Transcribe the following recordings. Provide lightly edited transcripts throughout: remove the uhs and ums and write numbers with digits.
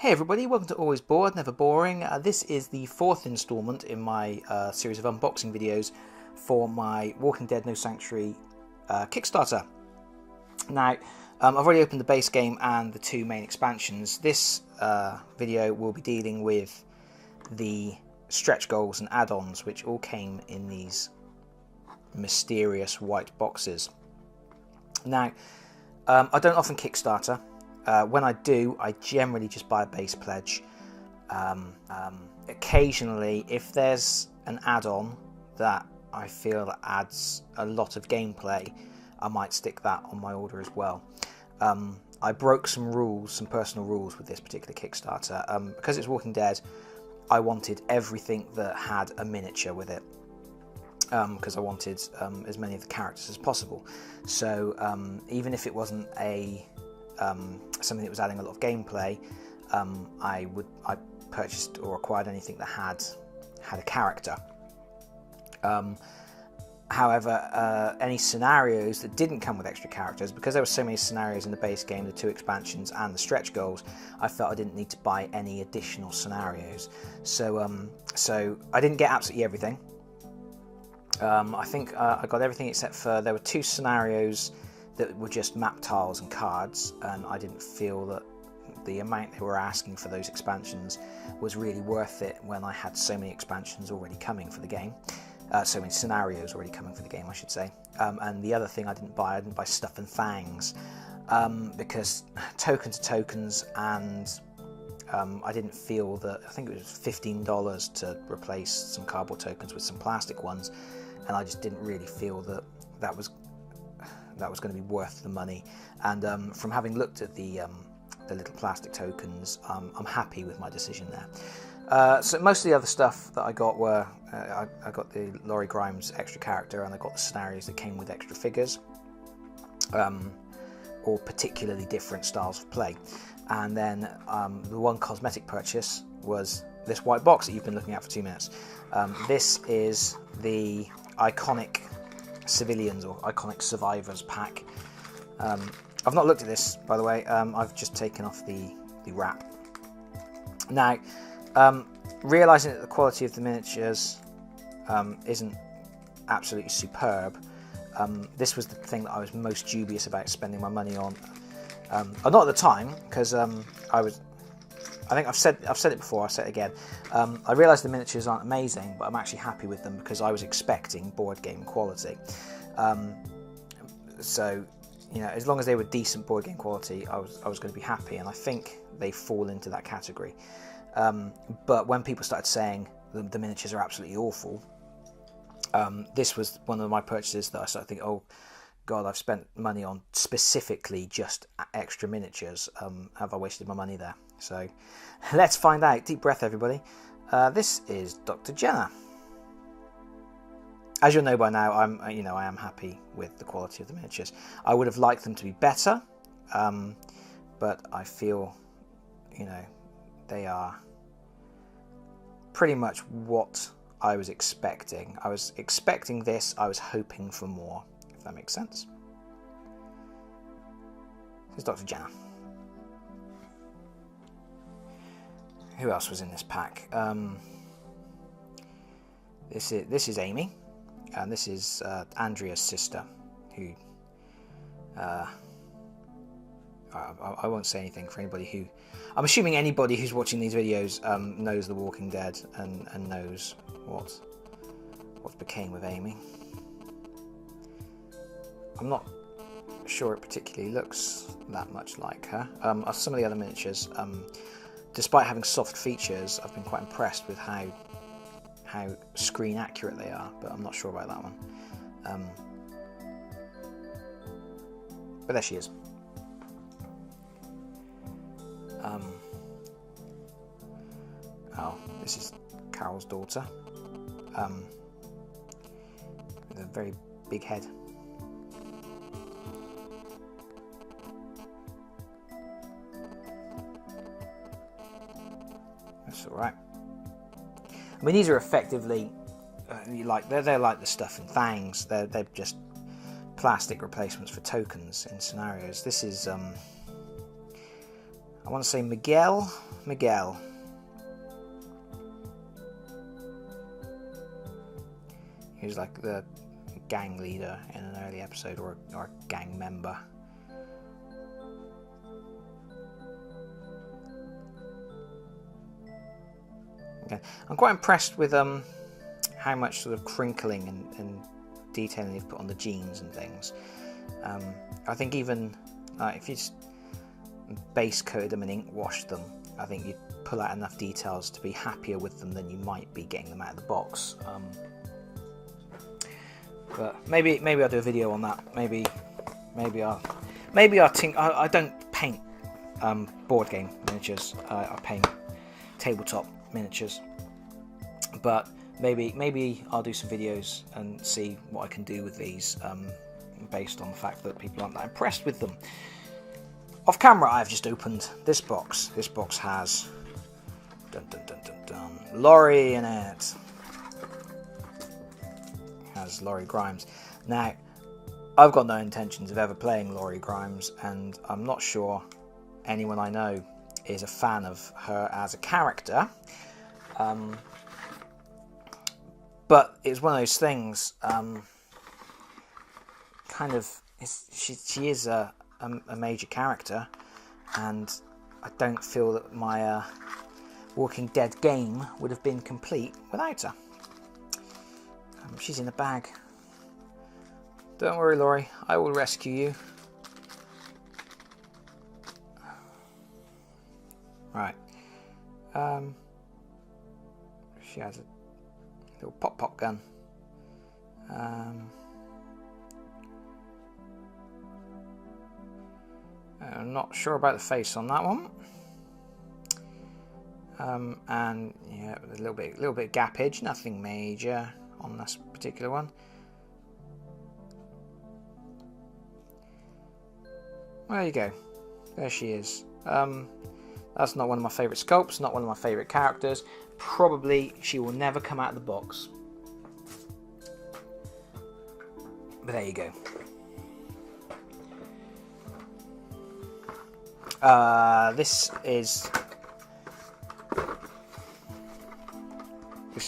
Hey everybody, welcome to Always Bored, Never Boring. This is the fourth instalment in my series of unboxing videos for my Walking Dead No Sanctuary Kickstarter. Now, I've already opened the base game and the two main expansions. This video will be dealing with the stretch goals and add-ons, which all came in these mysterious white boxes. Now, I don't often Kickstarter. When I do, I generally just buy a base pledge. Occasionally, if there's an add-on that I feel that adds a lot of gameplay, I might stick that on my order as well. I broke some rules, some personal rules with this particular Kickstarter. Because it's Walking Dead, I wanted everything that had a miniature with it. Because I wanted as many of the characters as possible. So even if it wasn't something that was adding a lot of gameplay, I purchased or acquired anything that had a character. However, any scenarios that didn't come with extra characters, because there were so many scenarios in the base game, the two expansions and the stretch goals, I felt I didn't need to buy any additional scenarios. So I didn't get absolutely everything. I think I got everything except for there were two scenarios that were just map tiles and cards, and I didn't feel that the amount they were asking for those expansions was really worth it when I had so many expansions already coming for the game. So many scenarios already coming for the game, I should say. And the other thing I didn't buy Stuff and Fangs, because tokens are tokens, and I didn't feel that, I think it was $15 to replace some cardboard tokens with some plastic ones, and I just didn't really feel that was going to be worth the money. And from having looked at the little plastic tokens, I'm happy with my decision there. So most of the other stuff that I got were, I got the Laurie Grimes extra character, and I got the scenarios that came with extra figures, or particularly different styles of play. And then the one cosmetic purchase was this white box that you've been looking at for 2 minutes. This is the iconic Civilians or Iconic Survivors pack. I've not looked at this, by the way. I've just taken off the wrap. Now, realising that the quality of the miniatures isn't absolutely superb, this was the thing that I was most dubious about spending my money on. Not at the time, because I think I've said it before, I'll say it again. I realise the miniatures aren't amazing, but I'm actually happy with them because I was expecting board game quality. So, you know, as long as they were decent board game quality, I was going to be happy, and I think they fall into that category. But when people started saying the miniatures are absolutely awful, this was one of my purchases that I started thinking, oh God, I've spent money on specifically just extra miniatures. Have I wasted my money there? So let's find out. Deep breath, everybody. This is Dr. Jenner. As you'll know by now, I am happy with the quality of the miniatures. I would have liked them to be better, but I feel, they are pretty much what I was expecting. I was expecting this. I was hoping for more. If that makes sense. This is Dr. Jenner. Who else was in this pack? This is Amy, and this is Andrea's sister, who I won't say anything for anybody who. I'm assuming anybody who's watching these videos knows The Walking Dead and knows what became of Amy. I'm not sure it particularly looks that much like her. Some of the other miniatures, despite having soft features, I've been quite impressed with how screen accurate they are, but I'm not sure about that one. But there she is. This is Carol's daughter, with a very big head. That's all right. I mean, these are effectively they're like the Stuff and Fangs. They're just plastic replacements for tokens in scenarios. This is I want to say Miguel. He was like the gang leader in an early episode, or a gang member. Okay. I'm quite impressed with how much sort of crinkling and detailing they've put on the jeans and things. I think even if you just base coated them and ink washed them, I think you'd pull out enough details to be happier with them than you might be getting them out of the box. But maybe I'll do a video on that. Maybe I'll think. I don't paint board game miniatures. I paint tabletop miniatures. But maybe I'll do some videos and see what I can do with these, based on the fact that people aren't that impressed with them. Off camera, I've just opened this box. This box has Laurie in it. Has Laurie Grimes. Now, I've got no intentions of ever playing Laurie Grimes, and I'm not sure anyone I know is a fan of her as a character. But it's one of those things. She is a major character, and I don't feel that my Walking Dead game would have been complete without her. She's in the bag. Don't worry, Laurie, I will rescue you. Right. She has a little pop gun. I'm not sure about the face on that one. And yeah, a little bit gappage, nothing major on this particular one. Well, there you go. There she is. That's not one of my favourite sculpts, not one of my favourite characters. Probably she will never come out of the box. But there you go. This is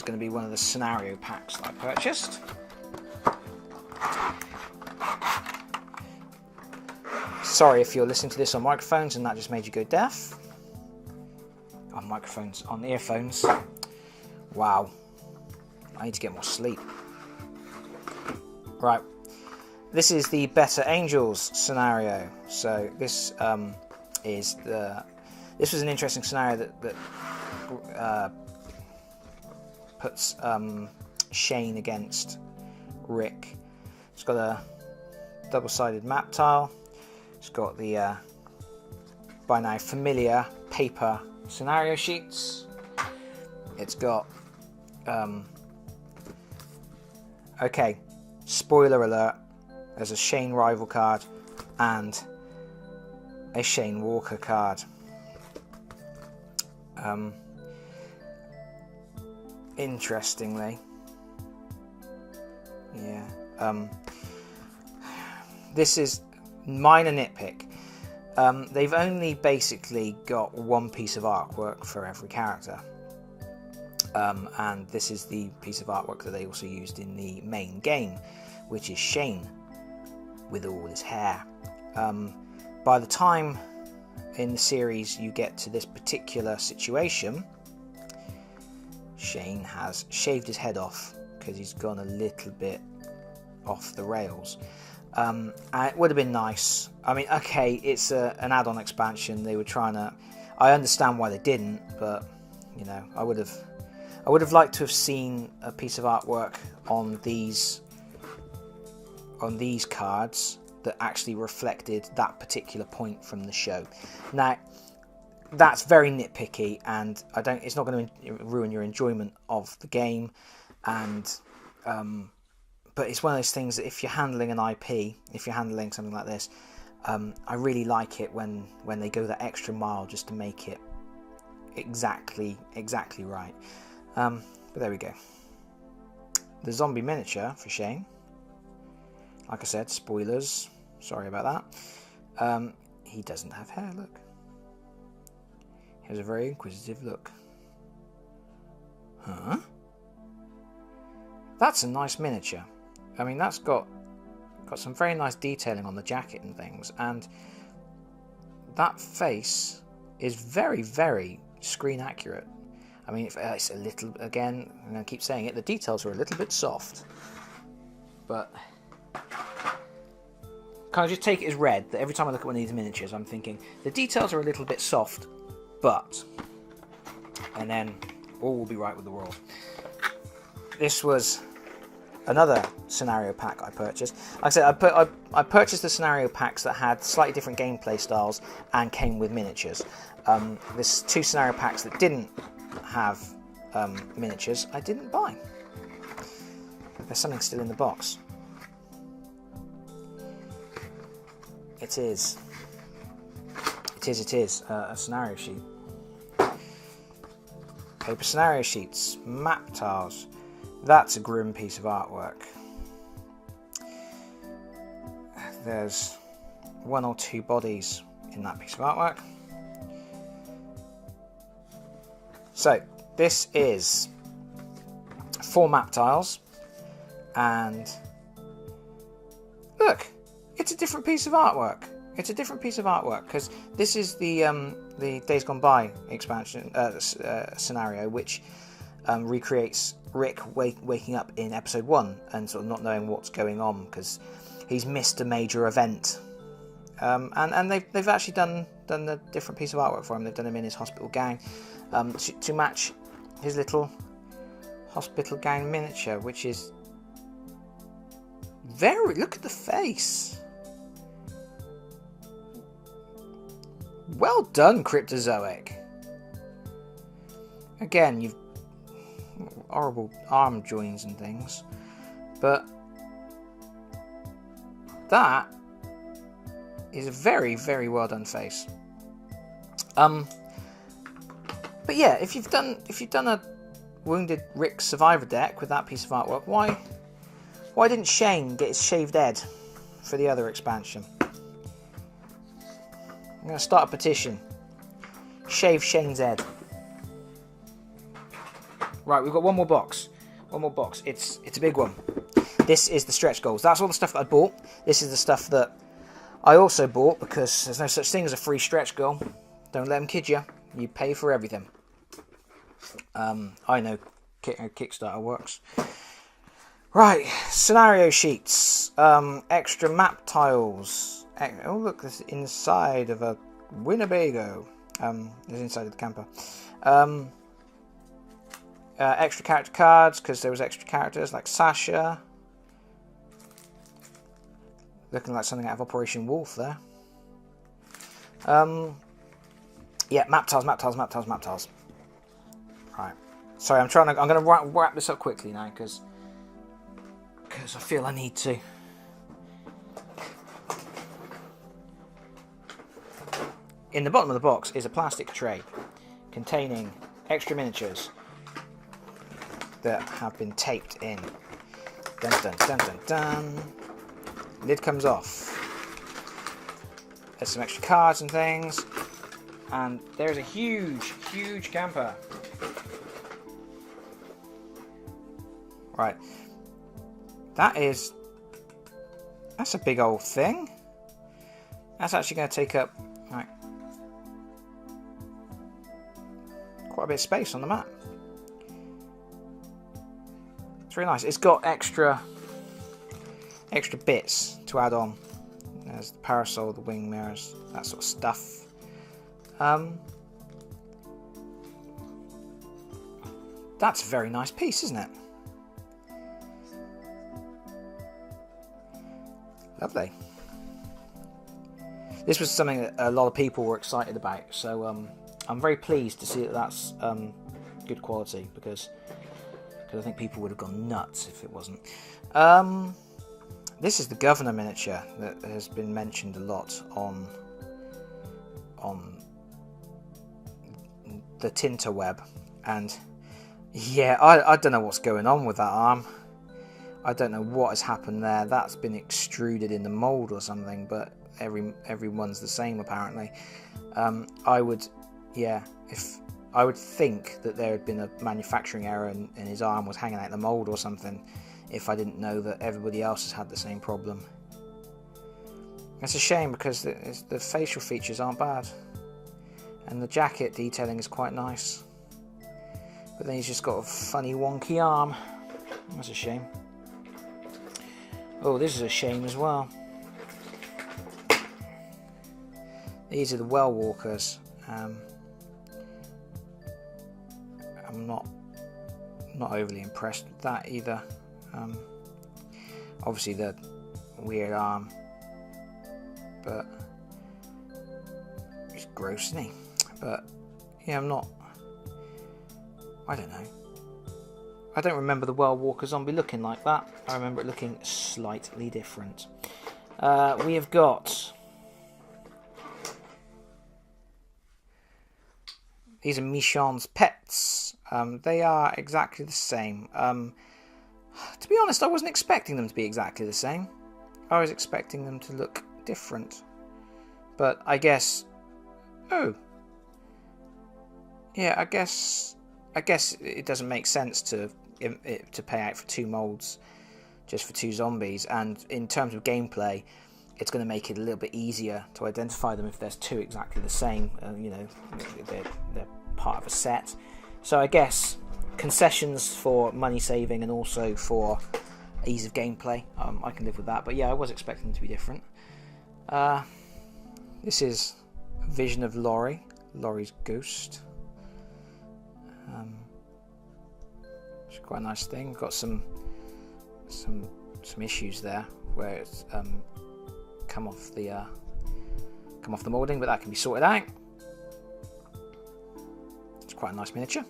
going to be one of the scenario packs that I purchased. Sorry if you're listening to this on microphones and that just made you go deaf. On microphones, on earphones. Wow. I need to get more sleep. Right. This is the Better Angels scenario. So this this was an interesting scenario that puts Shane against Rick. It's got a double-sided map tile. It's got the by now familiar paper scenario sheets. It's got okay, spoiler alert, there's a Shane rival card and a Shane Walker card. Interestingly, yeah, this is minor nitpick. They've only basically got one piece of artwork for every character, and this is the piece of artwork that they also used in the main game, which is Shane with all his hair. By the time in the series you get to this particular situation, Shane has shaved his head off because he's gone a little bit off the rails. And it would have been nice. I mean, okay, it's an add-on expansion. They were trying to. I understand why they didn't, but you know, I would have liked to have seen a piece of artwork on these cards that actually reflected that particular point from the show. Now, that's very nitpicky, and it's not going to ruin your enjoyment of the game, and but it's one of those things that if you're handling an IP, if you're handling something like this, I really like it when they go that extra mile just to make it exactly right. But there we go. The zombie miniature for Shane. Like I said, spoilers. Sorry about that. He doesn't have hair, look. He has a very inquisitive look. Huh? That's a nice miniature. I mean, that's got some very nice detailing on the jacket and things, and that face is very, very screen accurate. I mean, it's a little, again, I'm going to keep saying it, the details are a little bit soft, but kind of just take it as read that every time I look at one of these miniatures, I'm thinking the details are a little bit soft, but, and then all will be right with the world. This was another scenario pack I purchased. Like I said, I purchased the scenario packs that had slightly different gameplay styles and came with miniatures. There's 2 scenario packs that didn't have miniatures I didn't buy. There's something still in the box. It is a scenario sheet. Paper scenario sheets, map tiles. That's a grim piece of artwork. There's 1 or 2 bodies in that piece of artwork. So this is 4 map tiles, and look, it's a different piece of artwork. It's a different piece of artwork because this is the Days Gone By expansion scenario, which recreates Rick waking up in episode 1 and sort of not knowing what's going on because he's missed a major event. And they've actually done a different piece of artwork for him. They've done him in his hospital gown to match his little hospital gown miniature, which is very. Look at the face. Well done, Cryptozoic. Again, you've horrible arm joins and things, but that is a very, very well done face. But yeah, if you've done a Wounded Rick Survivor deck with that piece of artwork, why didn't Shane get his shaved head for the other expansion? I'm going to start a petition. Shave Shane's head. Right, we've got one more box. One more box. It's a big one. This is the stretch goals. That's all the stuff that I bought. This is the stuff that I also bought because there's no such thing as a free stretch goal. Don't let them kid you. You pay for everything. I know Kickstarter works. Right, scenario sheets. Extra map tiles. Oh look, this is inside of a Winnebago. It's inside of the camper. Extra character cards, because there was extra characters like Sasha. Looking like something out of Operation Wolf there. Yeah, map tiles. Right. Sorry, I'm going to wrap this up quickly now because I feel I need to. In the bottom of the box is a plastic tray containing extra miniatures that have been taped in. Dun dun dun dun dun. Lid comes off. There's some extra cards and things. And there's a huge, huge camper. Right. That's a big old thing. That's actually going to take up quite a bit of space on the map. It's really nice. It's got extra bits to add on. There's the parasol, the wing mirrors, that sort of stuff. That's a very nice piece, isn't it? Lovely. This was something that a lot of people were excited about, so I'm very pleased to see that that's good quality because I think people would have gone nuts if it wasn't. This is the Governor miniature that has been mentioned a lot on the Tinterweb, and yeah, I don't know what's going on with that arm. I don't know what has happened there. That's been extruded in the mould or something, but everyone's the same apparently. I would yeah, if I would think that there had been a manufacturing error and his arm was hanging out the mould or something, if I didn't know that everybody else has had the same problem. It's a shame because the facial features aren't bad, and the jacket detailing is quite nice, but then he's just got a funny wonky arm. That's a shame. Oh, this is a shame as well. These are the well walkers. I'm not overly impressed with that either. Obviously the weird arm, but it's gross, isn't he? But yeah, I don't know. I don't remember the well walker zombie looking like that. I remember it looking slightly different. We have got... These are Michonne's pets. They are exactly the same. To be honest, I wasn't expecting them to be exactly the same. I was expecting them to look different. But I guess... Oh. Yeah, I guess it doesn't make sense to pay out for 2 molds just for 2 zombies. And in terms of gameplay, it's going to make it a little bit easier to identify them if there's 2 exactly the same. You know, they're part of a set. So I guess concessions for money saving and also for ease of gameplay, I can live with that. But yeah, I was expecting them to be different. This is a vision of Laurie's ghost. It's quite a nice thing. Got some issues there where it's come off the moulding, but that can be sorted out. It's quite a nice miniature.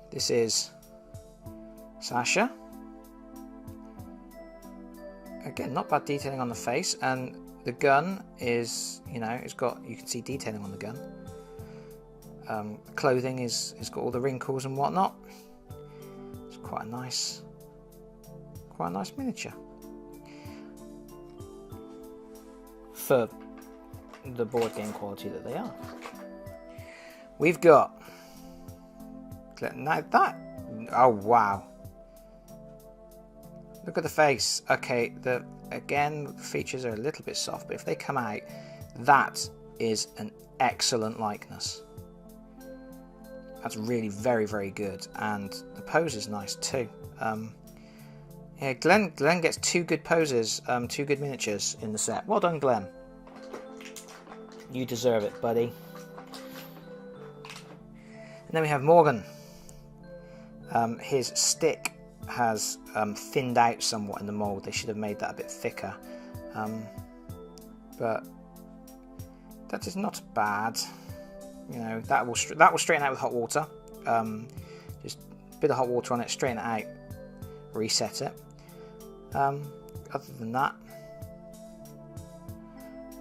This is Sasha. Again, not bad detailing on the face, and the gun is, you know, you can see detailing on the gun. Clothing is got all the wrinkles and whatnot. It's quite a nice miniature for the board game quality that they are. We've got now that. Oh wow! Look at the face. Okay, the features are a little bit soft, but if they come out, that is an excellent likeness. That's really very, very good, and the pose is nice too. Yeah, Glenn gets 2 good poses, 2 good miniatures in the set. Well done, Glenn. You deserve it, buddy. And then we have Morgan. His stick has thinned out somewhat in the mould. They should have made that a bit thicker, but that is not bad. You know, that will straighten out with hot water. Just a bit of hot water on it, straighten it out, reset it. Other than that,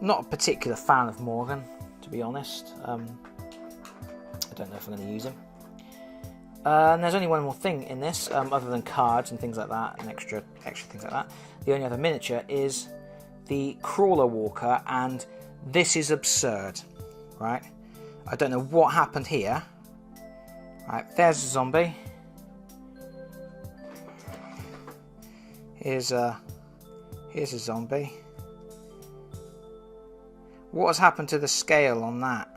not a particular fan of Morgan, to be honest. I don't know if I'm going to use him. And there's only one more thing in this, other than cards and things like that, and extra things like that. The only other miniature is the Crawler Walker, and this is absurd, right? I don't know what happened here. Right, there's a zombie. Here's a zombie. What has happened to the scale on that?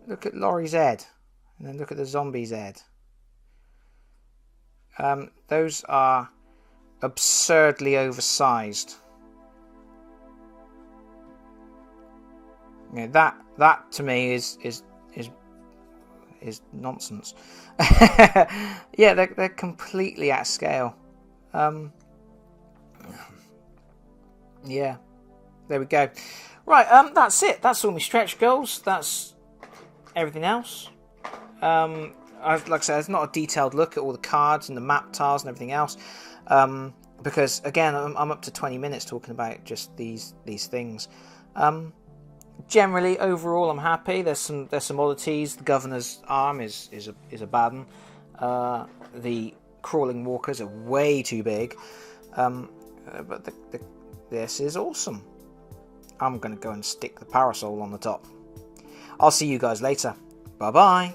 Look at Laurie's head, and then look at the zombie's head. Those are absurdly oversized. Yeah, that to me is nonsense. Yeah, they're completely at scale. Yeah, there we go. Right, that's it. That's all my stretch goals. That's everything else. Like I said, it's not a detailed look at all the cards and the map tiles and everything else, because again, I'm up to 20 minutes talking about just these things. Generally, overall, I'm happy. There's some oddities. The governor's arm is a bad one. The crawling walkers are way too big, but this is awesome. I'm going to go and stick the parasol on the top. I'll see you guys later. Bye bye.